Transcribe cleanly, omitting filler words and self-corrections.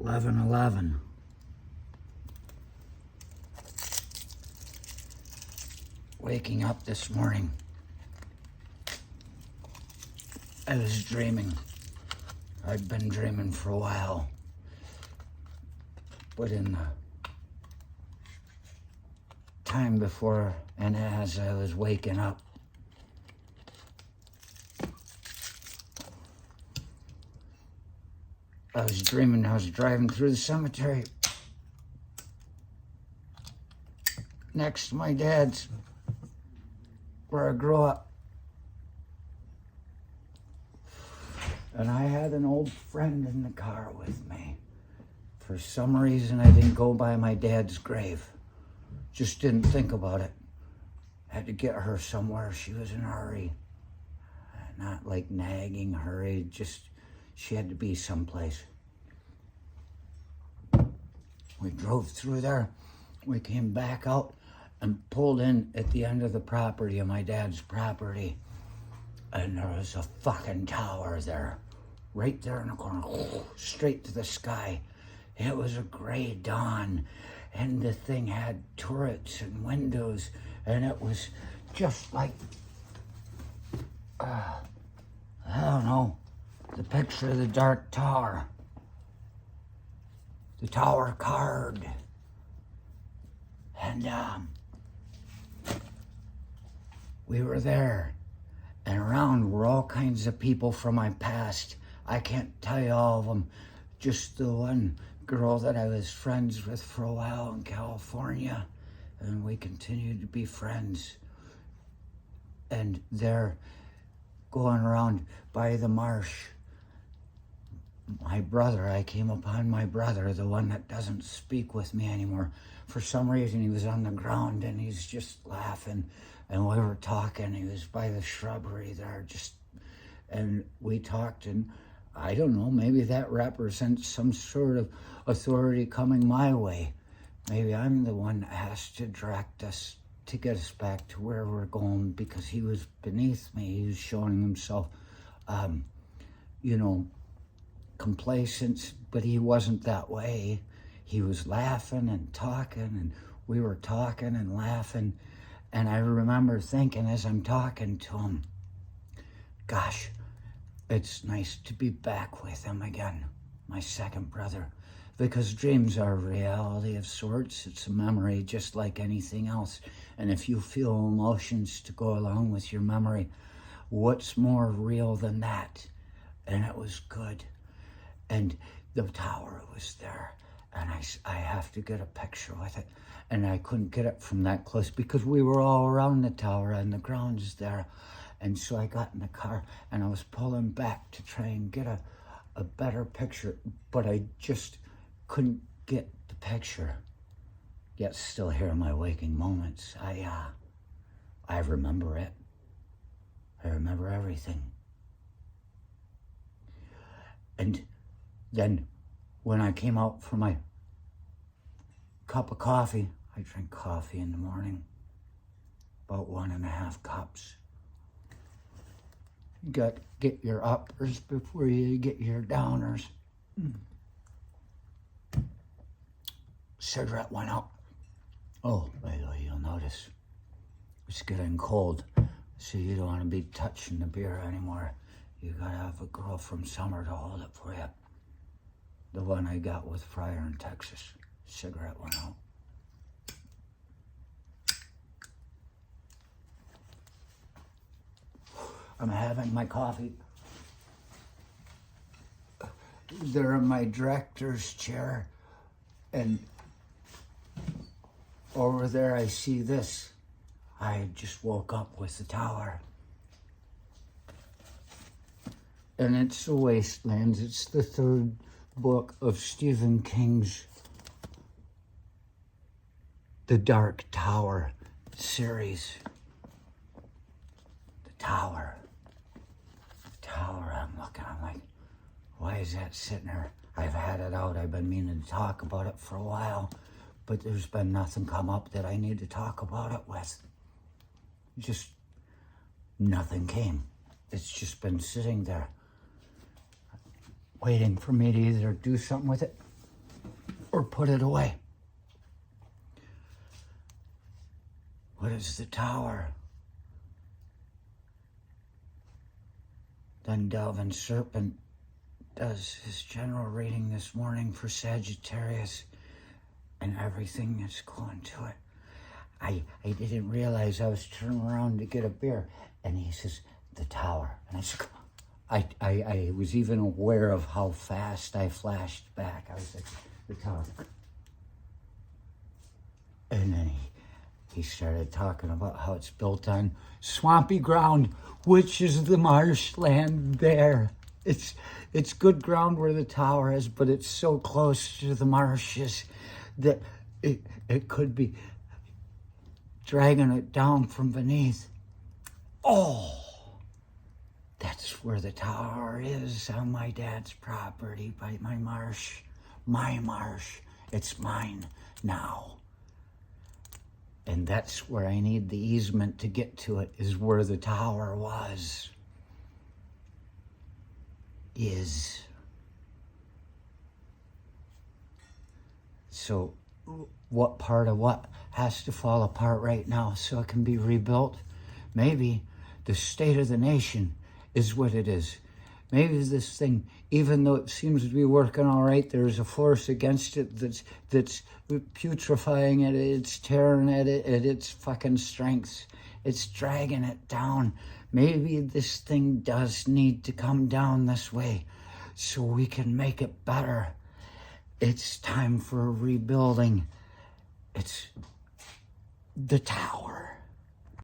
11:11. Waking up this morning, I was dreaming. I'd been dreaming for a while, but in the time before and as I was waking up, I was dreaming I was driving through the cemetery next to my dad's, where I grew up. And I had an old friend in the car with me. For some reason, I didn't go by my dad's grave. Just didn't think about it. Had to get her somewhere. She was in a hurry. Not like nagging hurry, just she had to be someplace. We drove through there. We came back out and pulled in at the end of the property, of my dad's property. And there was a fucking tower there, right there in the corner, straight to the sky. It was a gray dawn, and the thing had turrets and windows, and it was just like, I don't know, the picture of the Dark Tower. The Tower card. And we were there, and around were all kinds of people from my past. I can't tell you all of them, just the one girl that I was friends with for a while in California, and we continued to be friends. And they're going around by the marsh. My brother, I came upon my brother, the one that doesn't speak with me anymore. For some reason, he was on the ground and he's just laughing. And we were talking. He was by the shrubbery there, and we talked. And I don't know, maybe that represents some sort of authority coming my way. Maybe I'm the one that has to direct us to get us back to where we're going, because he was beneath me. He was showing himself, complacent, but he wasn't that way. He was laughing and talking, and we were talking and laughing. And I remember thinking as I'm talking to him, gosh, it's nice to be back with him again, my second brother, because dreams are a reality of sorts. It's a memory just like anything else. And if you feel emotions to go along with your memory, what's more real than that? And it was good. And the tower was there, and I have to get a picture with it. And I couldn't get it from that close because we were all around the tower and the grounds there. And so I got in the car and I was pulling back to try and get a better picture, but I just couldn't get the picture. Yet still here in my waking moments, I remember it. I remember everything. And then when I came out for my cup of coffee, I drink coffee in the morning, about 1.5 cups. You got to get your uppers before you get your downers. Cigarette went out. Oh, by the way, you'll notice it's getting cold, so you don't want to be touching the beer anymore. You gotta have a girl from summer to hold it for you. The one I got with Fryer in Texas. Cigarette went out. I'm having my coffee. They're in my director's chair, and over there I see this. I just woke up with the tower. And it's The Wastelands. It's the third book of Stephen King's The Dark Tower series. The tower. I'm looking, I'm like, why is that sitting there? I've had it out. I've been meaning to talk about it for a while, but there's been nothing come up that I need to talk about it with. Just nothing came. It's just been sitting there, waiting for me to either do something with it or put it away. What is the tower? Then Dove and Serpent does his general reading this morning for Sagittarius, and everything is going to it. I didn't realize I was turning around to get a beer, and he says, the tower. And I was even aware of how fast I flashed back. I was like, the tower. And then he started talking about how it's built on swampy ground, which is the marshland there. It's good ground where the tower is, but it's so close to the marshes that it could be dragging it down from beneath. Oh, that's where the tower is, on my dad's property, by my marsh. My marsh. It's mine now. And that's where I need the easement to get to it, is where the tower was. Is. So what part of what has to fall apart right now so it can be rebuilt? Maybe the state of the nation is what it is. Maybe this thing, even though it seems to be working all right, there's a force against it that's putrefying it. It's tearing at it at its fucking strengths. It's dragging it down. Maybe this thing does need to come down this way so we can make it better. It's time for rebuilding. It's the tower.